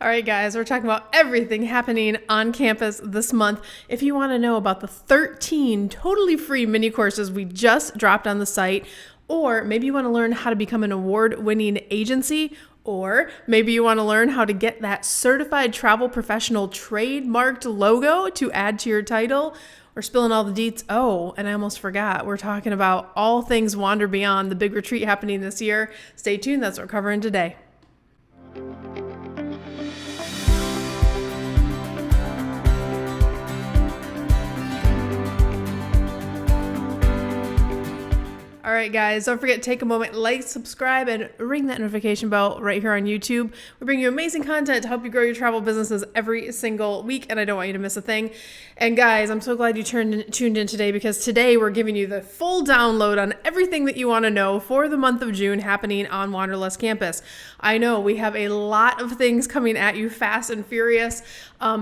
All right, guys, we're talking about everything happening on campus this month. If you want to know about the 13 totally free mini courses we just dropped on the site, or maybe you want to learn how to become an award-winning agency, or maybe you want to learn how to get that certified travel professional trademarked logo to add to your title, we're spilling all the deets. Oh, and I almost forgot. We're talking about all things Wander Beyond, the big retreat happening this year. Stay tuned. That's what we're covering today. All right, guys, don't forget to take a moment, like, subscribe, and ring that notification bell right here on YouTube. We bring you amazing content to help you grow your travel businesses every single week, and I don't want you to miss a thing. And guys, I'm so glad you tuned in today, because today we're giving you the full download on everything that you want to know for the month of June happening on Wanderlust Campus. I know we have a lot of things coming at you fast and furious.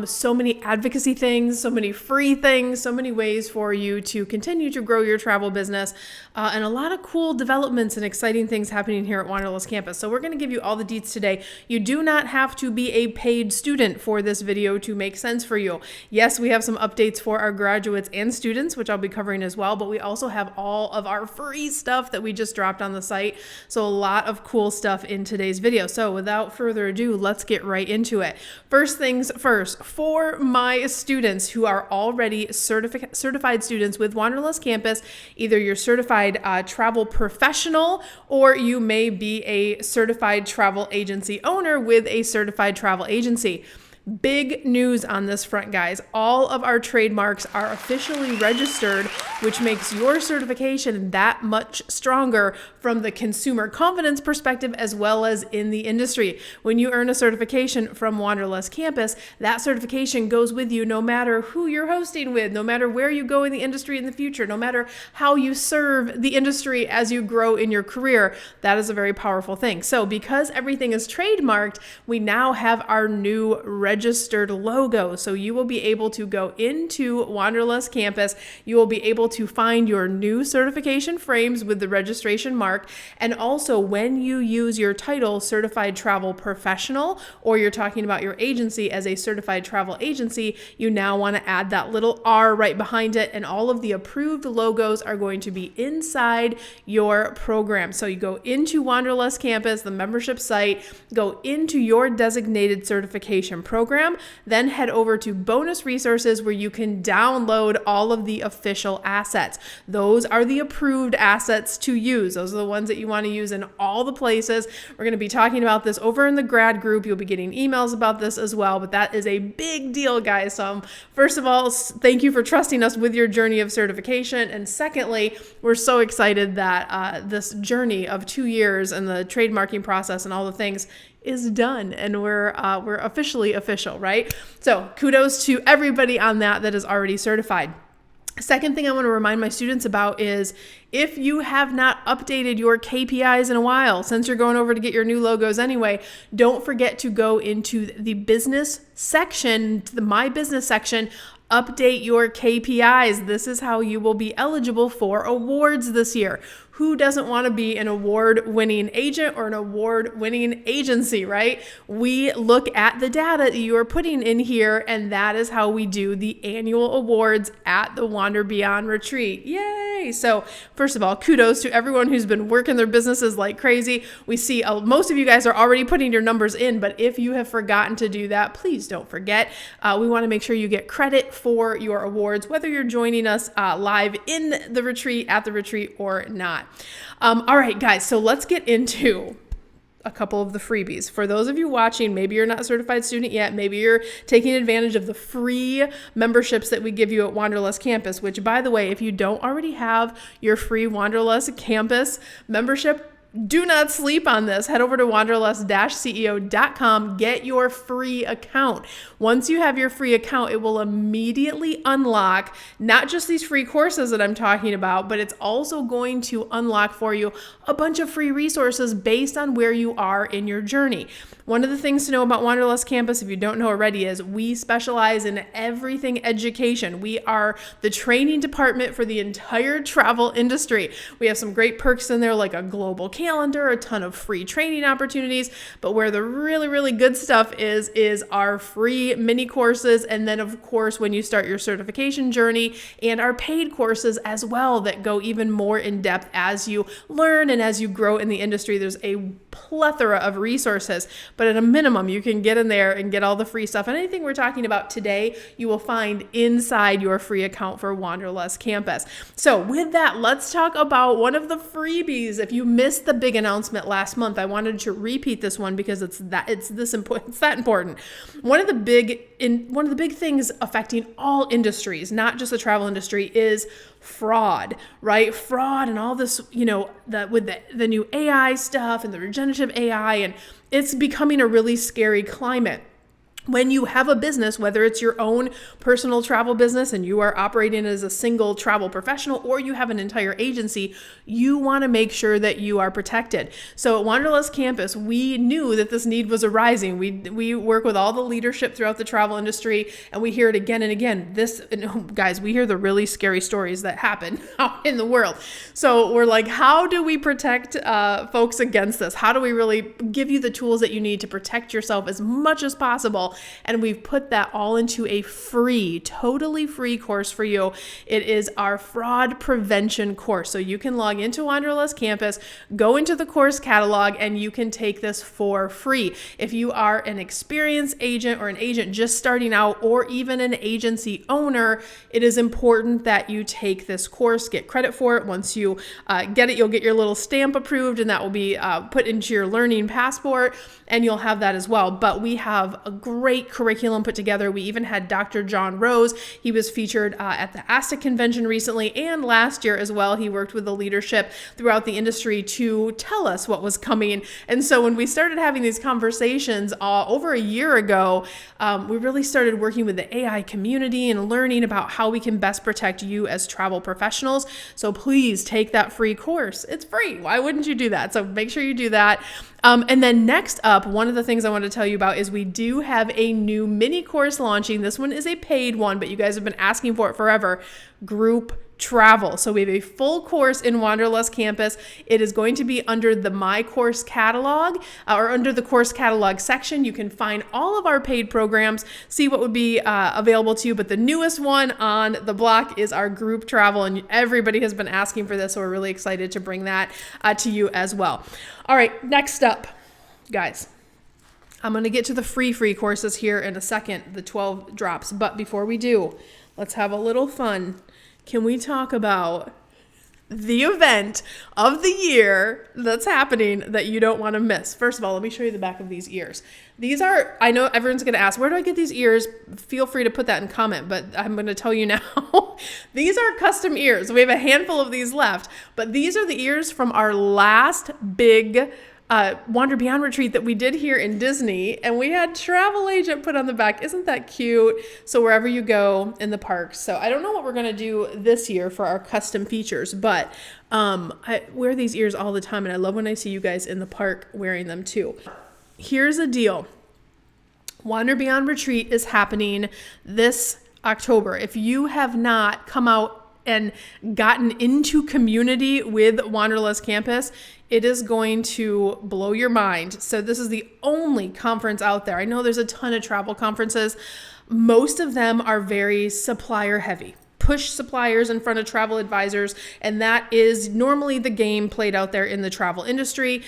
So many advocacy things, so many free things, so many ways for you to continue to grow your travel business, and a lot of cool developments and exciting things happening here at Wanderlust Campus. So we're going to give you all the deets today. You do not have to be a paid student for this video to make sense for you. Yes, we have some updates for our graduates and students, which I'll be covering as well, but we also have all of our free stuff that we just dropped on the site. So a lot of cool stuff in today's video. So without further ado, let's get right into it. First things first, for my students who are already certified students with Wanderlust Campus, either you're certified travel professional, or you may be a certified travel agency owner with a certified travel agency. Big news on this front, guys. All of our trademarks are officially registered, which makes your certification that much stronger from the consumer confidence perspective as well as in the industry. When you earn a certification from Wanderlust Campus, that certification goes with you no matter who you're hosting with, no matter where you go in the industry in the future, no matter how you serve the industry as you grow in your career. That is a very powerful thing. So because everything is trademarked, we now have our new registered logo. So you will be able to go into Wanderlust Campus. You will be able to find your new certification frames with the registration mark. And also when you use your title Certified Travel Professional, or you're talking about your agency as a certified travel agency, you now want to add that little R right behind it. And all of the approved logos are going to be inside your program. So you go into Wanderlust Campus, the membership site, go into your designated certification program, then head over to bonus resources where you can download all of the official assets. Those are the approved assets to use. Those are the ones that you want to use in all the places. We're going to be talking about this over in the grad group. You'll be getting emails about this as well, but that is a big deal, guys. So first of all, thank you for trusting us with your journey of certification. And secondly, we're so excited that this journey of 2 years and the trademarking process and all the things is done, and we're officially official, right? So kudos to everybody on that is already certified. Second thing I want to remind my students about is if you have not updated your KPIs in a while, since you're going over to get your new logos anyway, don't forget to go into the business section, the My Business section, update your KPIs. This is how you will be eligible for awards this year. Who doesn't want to be an award-winning agent or an award-winning agency, right? We look at the data that you are putting in here, and that is how we do the annual awards at the Wander Beyond Retreat. Yay! So first of all, kudos to everyone who's been working their businesses like crazy. We see most of you guys are already putting your numbers in, but if you have forgotten to do that, please don't forget. We want to make sure you get credit for your awards, whether you're joining us live in the retreat, at the retreat, or not. All right, guys, so let's get into a couple of the freebies. For those of you watching, maybe you're not a certified student yet, maybe you're taking advantage of the free memberships that we give you at Wanderlust Campus, which, by the way, if you don't already have your free Wanderlust Campus membership, do not sleep on this. Head over to wanderlust-ceo.com. Get your free account. Once you have your free account, it will immediately unlock not just these free courses that I'm talking about, but it's also going to unlock for you a bunch of free resources based on where you are in your journey. One of the things to know about Wanderlust Campus, if you don't know already, is we specialize in everything education. We are the training department for the entire travel industry. We have some great perks in there, like a global calendar, a ton of free training opportunities, but where the really, really good stuff is our free mini courses. And then of course, when you start your certification journey, and our paid courses as well that go even more in depth as you learn and as you grow in the industry. There's a plethora of resources, but at a minimum, you can get in there and get all the free stuff. And anything we're talking about today, you will find inside your free account for Wanderlust Campus. So with that, let's talk about one of the freebies. If you missed the big announcement last month, I wanted to repeat this one because it's that important. One of the big things affecting all industries, not just the travel industry, is fraud, right? Fraud and all this, with the new AI stuff and the regenerative AI, and it's becoming a really scary climate. When you have a business, whether it's your own personal travel business and you are operating as a single travel professional, or you have an entire agency, you want to make sure that you are protected. So at Wanderlust Campus, we knew that this need was arising. We work with all the leadership throughout the travel industry, and we hear it again and again. Guys, we hear the really scary stories that happen out in the world. So we're like, how do we protect folks against this? How do we really give you the tools that you need to protect yourself as much as possible? And we've put that all into a totally free course for you. It is our fraud prevention course. So you can log into Wanderlust Campus, go into the course catalog, and you can take this for free. If you are an experienced agent or an agent just starting out, or even an agency owner, it is important that you take this course, get credit for it. Once you get it, you'll get your little stamp approved, and that will be put into your learning passport, and you'll have that as well. But we have a great curriculum put together. We even had Dr. John Rose. He was featured at the ASTA convention recently and last year as well. He worked with the leadership throughout the industry to tell us what was coming. And so when we started having these conversations over a year ago, we really started working with the AI community and learning about how we can best protect you as travel professionals. So please take that free course. It's free. Why wouldn't you do that? So make sure you do that. And then next up, one of the things I want to tell you about is we do have a new mini course launching. This one is a paid one, but you guys have been asking for it forever. Group travel. So we have a full course in Wanderlust Campus. It is going to be under the My Course catalog or under the course catalog section. You can find all of our paid programs, see what would be available to you. But the newest one on the block is our group travel, and everybody has been asking for this. So we're really excited to bring that to you as well. All right, next up, guys. I'm going to get to the free courses here in a second, the 12 drops. But before we do, let's have a little fun. Can we talk about the event of the year that's happening that you don't want to miss? First of all, let me show you the back of these ears. These are, I know everyone's going to ask, where do I get these ears? Feel free to put that in comment, but I'm going to tell you now. These are custom ears. We have a handful of these left, but these are the ears from our last big Wander Beyond retreat that we did here in Disney, and we had travel agent put on the back. Isn't that cute? So wherever you go in the parks. So I don't know what we're going to do this year for our custom features, but I wear these ears all the time, and I love when I see you guys in the park wearing them too. Here's the deal. Wander Beyond retreat is happening this October. If you have not come out and gotten into community with Wanderlust Campus, it is going to blow your mind. So this is the only conference out there. I know there's a ton of travel conferences. Most of them are very supplier heavy. Push suppliers in front of travel advisors, and that is normally the game played out there in the travel industry,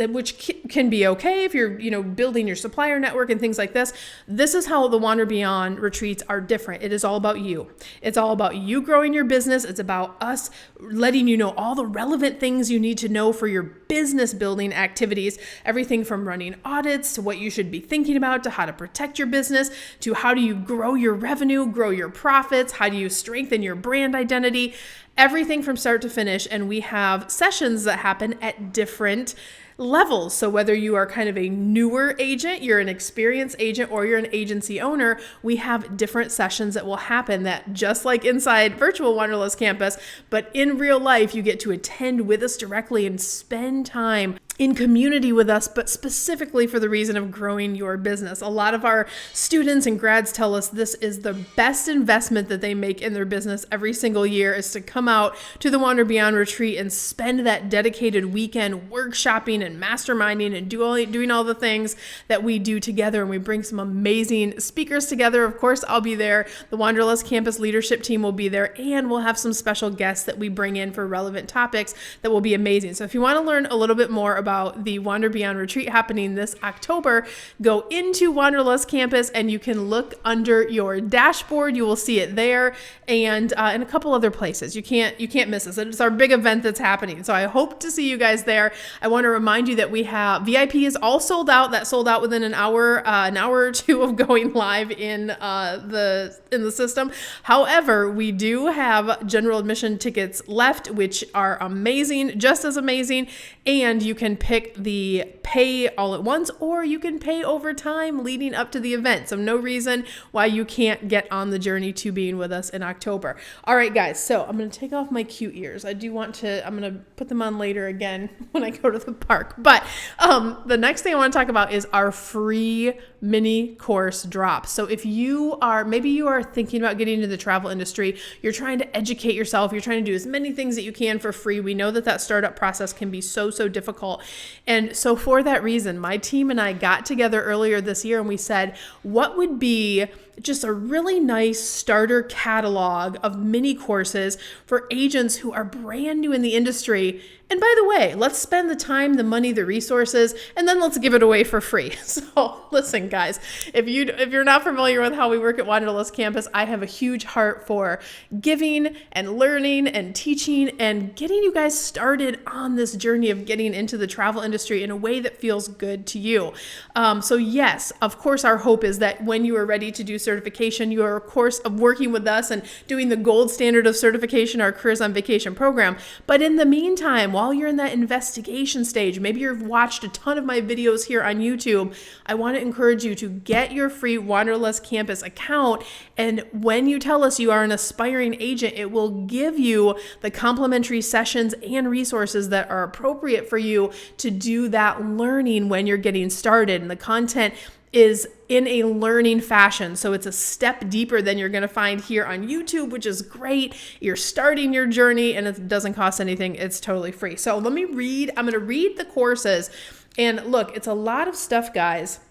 which can be okay if you're building your supplier network and things like this. This is how the Wander Beyond retreats are different. It is all about you. It's all about you growing your business. It's about us letting you know all the relevant things you need to know for your business building activities, everything from running audits to what you should be thinking about, to how to protect your business, to how do you grow your revenue, grow your profits, how do you strengthen your brand identity, everything from start to finish. And we have sessions that happen at different levels. So whether you are kind of a newer agent, you're an experienced agent, or you're an agency owner, we have different sessions that will happen that, just like inside virtual Wanderlust Campus, but in real life, you get to attend with us directly and spend time in community with us, but specifically for the reason of growing your business. A lot of our students and grads tell us this is the best investment that they make in their business every single year, is to come out to the Wander Beyond retreat and spend that dedicated weekend workshopping and masterminding and doing all the things that we do together. And we bring some amazing speakers together. Of course, I'll be there. The Wanderlust Campus leadership team will be there, and we'll have some special guests that we bring in for relevant topics that will be amazing. So if you want to learn a little bit more about the Wander Beyond retreat happening this October, go into Wanderlust Campus and you can look under your dashboard. You will see it there, and in a couple other places. You can't miss us. It's our big event that's happening. So I hope to see you guys there. I want to remind you that we have VIP is all sold out. That sold out within an hour or two of going live in the system. However, we do have general admission tickets left, which are amazing, just as amazing, and you can pick the pay all at once, or you can pay over time leading up to the event. So no reason why you can't get on the journey to being with us in October. All right, guys, so I'm going to take off my cute ears. I'm going to put them on later again when I go to the park. But the next thing I want to talk about is our free mini course drop. So if maybe you are thinking about getting into the travel industry, you're trying to educate yourself, you're trying to do as many things that you can for free. We know that startup process can be so difficult. And so for that reason, my team and I got together earlier this year and we said, what would be just a really nice starter catalog of mini courses for agents who are brand new in the industry. And by the way, let's spend the time, the money, the resources, and then let's give it away for free. So listen, guys, if you're not familiar with how we work at Wanderlust Campus, I have a huge heart for giving and learning and teaching and getting you guys started on this journey of getting into the travel industry in a way that feels good to you. So yes, of course, our hope is that when you are ready to do certification, you are, of course, working with us and doing the gold standard of certification, our Careers on Vacation program. But in the meantime, while you're in that investigation stage, maybe you've watched a ton of my videos here on YouTube, I want to encourage you to get your free Wanderlust Campus account. And when you tell us you are an aspiring agent, it will give you the complimentary sessions and resources that are appropriate for you to do that learning when you're getting started. And the content is in a learning fashion. So it's a step deeper than you're going to find here on YouTube, which is great. You're starting your journey and it doesn't cost anything. It's totally free. So I'm going to read the courses, and look, it's a lot of stuff, guys.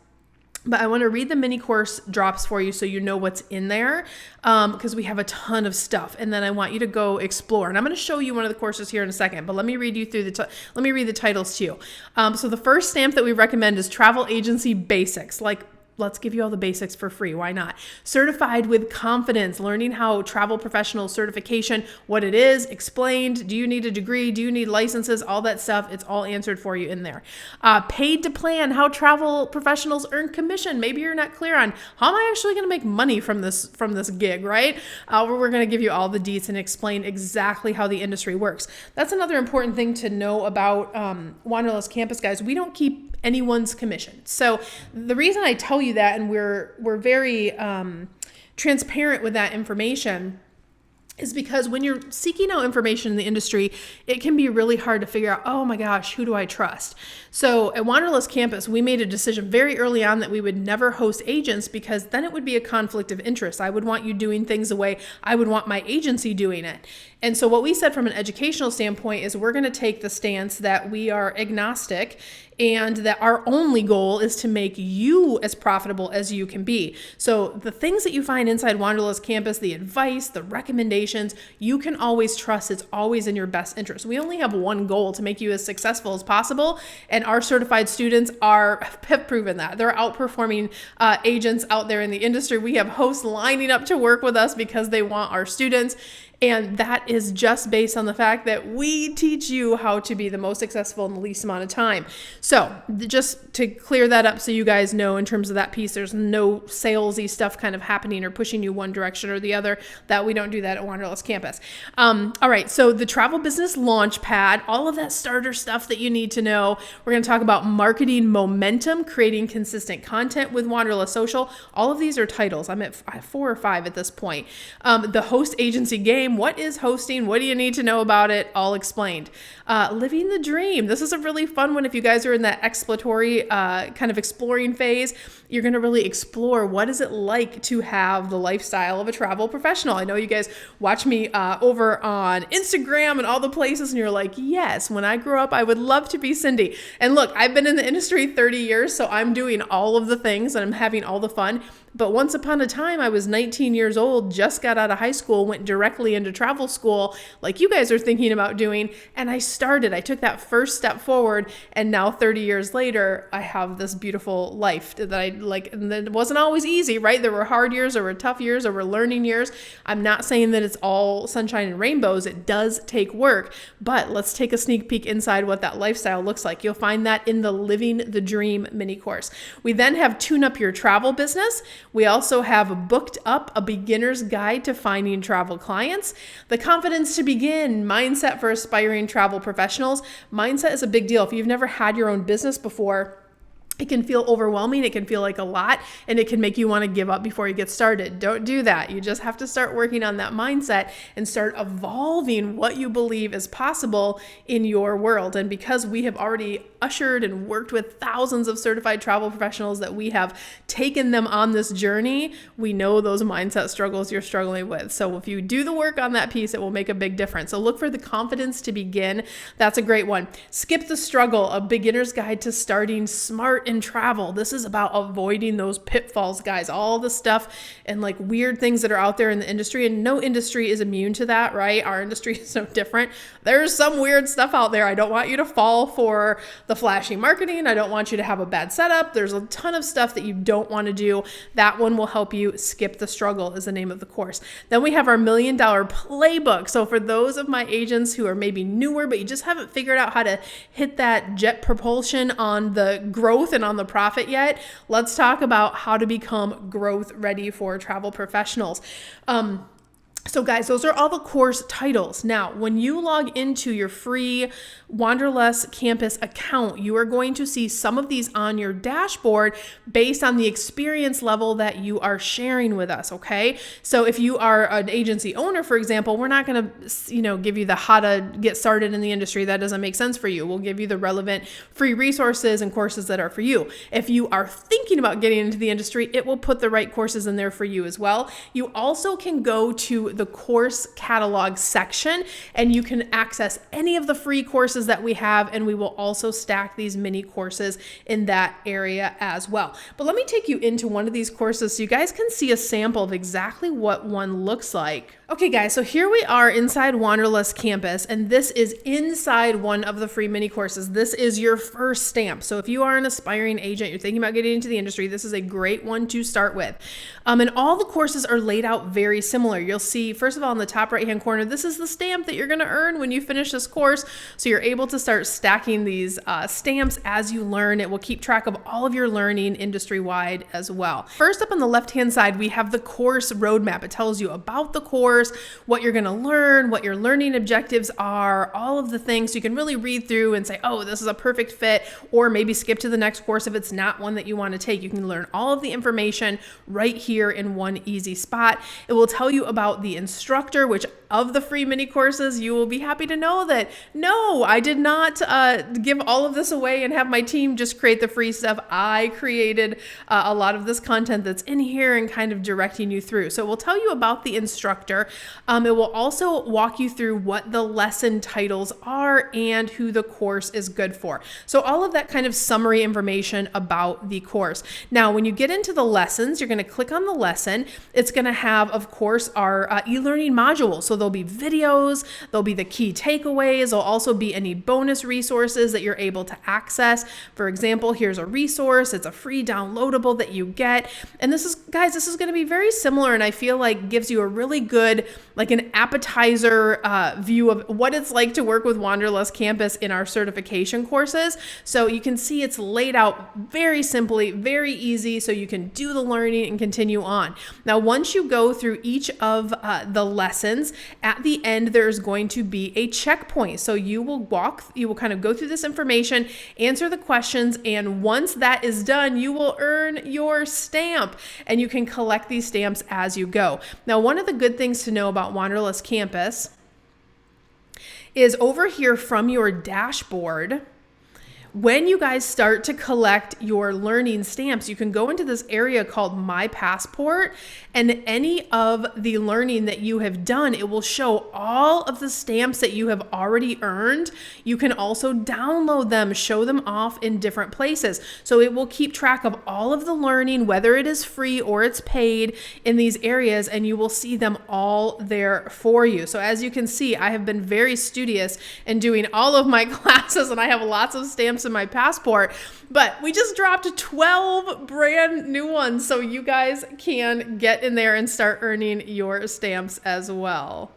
But I want to read the mini course drops for you so you know what's in there, because we have a ton of stuff. And then I want you to go explore. And I'm going to show you one of the courses here in a second, but let me read you through let me read the titles to you. So the first stamp that we recommend is Travel Agency Basics. Let's give you all the basics for free. Why not? Certified with Confidence, learning how travel professional certification, what it is, explained. Do you need a degree? Do you need licenses? All that stuff. It's all answered for you in there. Paid to Plan, how travel professionals earn commission. Maybe you're not clear on how am I actually going to make money from this gig, right? We're going to give you all the deets and explain exactly how the industry works. That's another important thing to know about Wanderlust Campus, guys. We don't keep anyone's commission. So the reason I tell you that, and we're very transparent with that information, is because when you're seeking out information in the industry, it can be really hard to figure out, oh my gosh, who do I trust? So at Wanderlust Campus, we made a decision very early on that we would never host agents, because then it would be a conflict of interest. I would want you doing things the way I would want my agency doing it. And so what we said from an educational standpoint is we're going to take the stance that we are agnostic and that our only goal is to make you as profitable as you can be. So the things that you find inside Wanderlust Campus, the advice, the recommendations, you can always trust. It's always in your best interest. We only have one goal, to make you as successful as possible. And our certified students have proven that. They're outperforming agents out there in the industry. We have hosts lining up to work with us because they want our students. And that is just based on the fact that we teach you how to be the most successful in the least amount of time. So just to clear that up so you guys know in terms of that piece, there's no salesy stuff kind of happening or pushing you one direction or the other. That we don't do that at Wanderlust Campus. All right, so the travel business Launchpad, all of that starter stuff that you need to know. We're going to talk about marketing momentum, creating consistent content with Wanderlust Social. All of these are titles. I'm at 4 or 5 at this point. The host agency game, game? What is hosting? What do you need to know about it? All explained. Living the dream. This is a really fun one. If you guys are in that exploratory kind of exploring phase, you're going to really explore what is it like to have the lifestyle of a travel professional. I know you guys watch me over on Instagram and all the places, and you're like, yes, when I grow up, I would love to be Cyndi. And look, I've been in the industry 30 years, so I'm doing all of the things and I'm having all the fun. But once upon a time, I was 19 years old, just got out of high school, went directly into travel school like you guys are thinking about doing. And I took that first step forward. And now 30 years later, I have this beautiful life that I like. And it wasn't always easy, right? There were hard years, there were tough years, there were learning years. I'm not saying that it's all sunshine and rainbows. It does take work, but let's take a sneak peek inside what that lifestyle looks like. You'll find that in the Living the Dream mini course. We then have Tune Up Your Travel Business. We also have Booked Up, a beginner's guide to finding travel clients. The Confidence to Begin, mindset for aspiring travel professionals. Mindset is a big deal. If you've never had your own business before, it can feel overwhelming. It can feel like a lot, and it can make you want to give up before you get started. Don't do that. You just have to start working on that mindset and start evolving what you believe is possible in your world. And because we have already ushered and worked with thousands of certified travel professionals, that we have taken them on this journey, we know those mindset struggles you're struggling with. So if you do the work on that piece, it will make a big difference. So look for The Confidence to Begin. That's a great one. Skip the Struggle, a beginner's guide to starting smart in travel. This is about avoiding those pitfalls, guys, all the stuff and like weird things that are out there in the industry, and no industry is immune to that, right? Our industry is so different. There's some weird stuff out there. I don't want you to fall for the flashy marketing. I don't want you to have a bad setup. There's a ton of stuff that you don't want to do. That one will help you. Skip the Struggle is the name of the course. Then we have our $1 Million Playbook. So for those of my agents who are maybe newer, but you just haven't figured out how to hit that jet propulsion on the growth and on the profit yet, let's talk about how to become growth ready for travel professionals. So guys, those are all the course titles. Now, when you log into your free Wanderlust Campus account, you are going to see some of these on your dashboard based on the experience level that you are sharing with us, okay? So if you are an agency owner, for example, we're not going to, give you the how to get started in the industry. That doesn't make sense for you. We'll give you the relevant free resources and courses that are for you. If you are thinking about getting into the industry, it will put the right courses in there for you as well. You also can go to the course catalog section and you can access any of the free courses that we have, and we will also stack these mini courses in that area as well. But let me take you into one of these courses so you guys can see a sample of exactly what one looks like. Okay guys, so here we are inside Wanderlust Campus, and this is inside one of the free mini courses. This is your first stamp. So if you are an aspiring agent, you're thinking about getting into the industry, this is a great one to start with. And all the courses are laid out very similar. You'll see, first of all, in the top right-hand corner, this is the stamp that you're gonna earn when you finish this course. So you're able to start stacking these stamps as you learn. It will keep track of all of your learning industry-wide as well. First up on the left-hand side, we have the course roadmap. It tells you about the course, what you're gonna learn, what your learning objectives are, all of the things. So you can really read through and say, oh, this is a perfect fit, or maybe skip to the next course if it's not one that you wanna take. You can learn all of the information right here in one easy spot. It will tell you about the instructor, which of the free mini courses, you will be happy to know that, no, I did not give all of this away and have my team just create the free stuff. I created a lot of this content that's in here and kind of directing you through. So it will tell you about the instructor. It will also walk you through what the lesson titles are and who the course is good for. So all of that kind of summary information about the course. Now, when you get into the lessons, you're going to click on the lesson. It's going to have, of course, our e-learning modules. So there'll be videos, there'll be the key takeaways, there'll also be any bonus resources that you're able to access. For example, here's a resource, it's a free downloadable that you get. And this is, guys, this is going to be very similar, and I feel like gives you a really good, like an appetizer view of what it's like to work with Wanderlust Campus in our certification courses. So you can see it's laid out very simply, very easy, so you can do the learning and continue on. Now, once you go through each of the lessons, at the end, there's going to be a checkpoint. So you will kind of go through this information, answer the questions, and once that is done, you will earn your stamp, and you can collect these stamps as you go. Now, one of the good things to know about Wanderlust Campus is over here from your dashboard. When you guys start to collect your learning stamps, you can go into this area called My Passport, and any of the learning that you have done, it will show all of the stamps that you have already earned. You can also download them, show them off in different places. So it will keep track of all of the learning, whether it is free or it's paid in these areas, and you will see them all there for you. So as you can see, I have been very studious in doing all of my classes, and I have lots of stamps in my passport, but we just dropped 12 brand new ones, so you guys can get in there and start earning your stamps as well.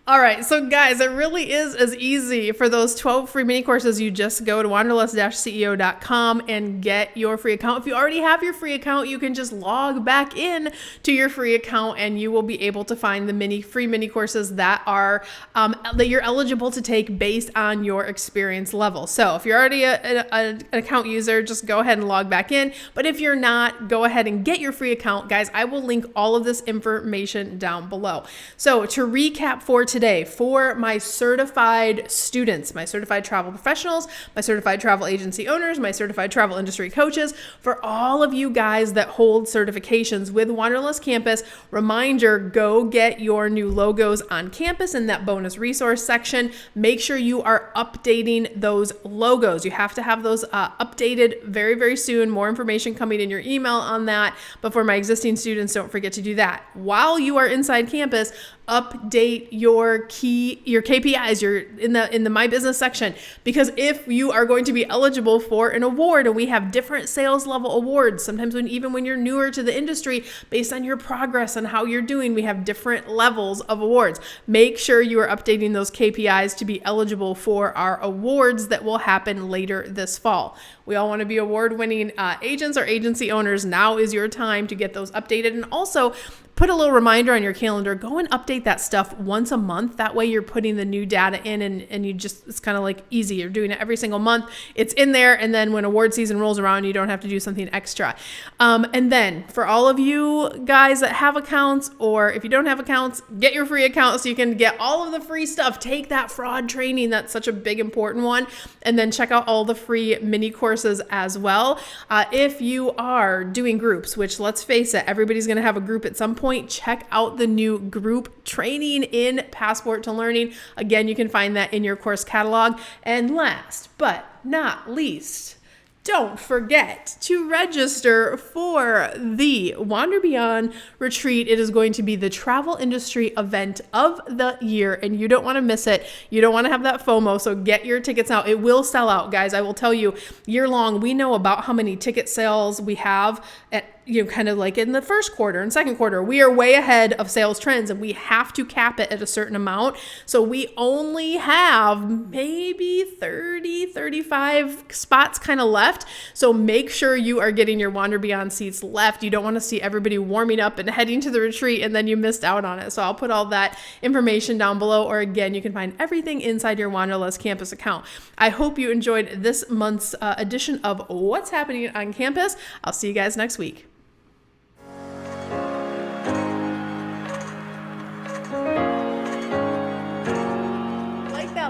All right, so guys, it really is as easy. For those 12 free mini courses, you just go to wanderlust-ceo.com and get your free account. If you already have your free account, you can just log back in to your free account, and you will be able to find the free mini courses that are that you're eligible to take based on your experience level. So if you're already an account user, just go ahead and log back in. But if you're not, go ahead and get your free account. Guys, I will link all of this information down below. So to recap for today, for my certified students, my certified travel professionals, my certified travel agency owners, my certified travel industry coaches, for all of you guys that hold certifications with Wanderlust Campus, reminder, go get your new logos on campus in that bonus resource section. Make sure you are updating those logos. You have to have those updated very, very soon. More information coming in your email on that. But for my existing students, don't forget to do that. While you are inside campus, update your KPIs, you're in the My Business section, because if you are going to be eligible for an award, and we have different sales level awards, sometimes even when you're newer to the industry, based on your progress and how you're doing, we have different levels of awards. Make sure you are updating those KPIs to be eligible for our awards that will happen later this fall. We all want to be award-winning agents or agency owners. Now is your time to get those updated, and also put a little reminder on your calendar. Go and update that stuff once a month. That way you're putting the new data in, and it's kind of like easy. You're doing it every single month. It's in there. And then when award season rolls around, you don't have to do something extra. And then for all of you guys that have accounts, or if you don't have accounts, get your free account so you can get all of the free stuff. Take that fraud training. That's such a big, important one. And then check out all the free mini courses as well. If you are doing groups, which let's face it, everybody's going to have a group at some point, check out the new group training in Passport to Learning. Again, you can find that in your course catalog. And last but not least, don't forget to register for the Wander Beyond retreat. It is going to be the travel industry event of the year, and you don't want to miss it. You don't want to have that FOMO, so get your tickets now. It will sell out, guys. I will tell you, year long, we know about how many ticket sales we have at kind of like in the first quarter and second quarter. We are way ahead of sales trends, and we have to cap it at a certain amount. So we only have maybe 30, 35 spots kind of left. So make sure you are getting your Wander Beyond seats left. You don't want to see everybody warming up and heading to the retreat and then you missed out on it. So I'll put all that information down below, or again, you can find everything inside your Wanderlust Campus account. I hope you enjoyed this month's edition of What's Happening on Campus. I'll see you guys next week.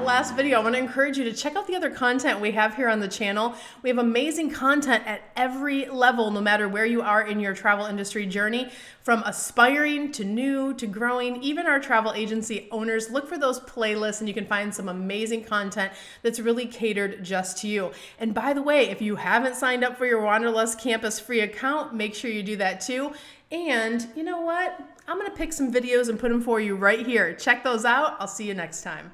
Last video, I want to encourage you to check out the other content we have here on the channel. We have amazing content at every level, no matter where you are in your travel industry journey, from aspiring to new to growing. Even our travel agency owners, look for those playlists, and you can find some amazing content that's really catered just to you. And by the way, if you haven't signed up for your Wanderlust Campus free account, make sure you do that too. And you know what? I'm going to pick some videos and put them for you right here. Check those out. I'll see you next time.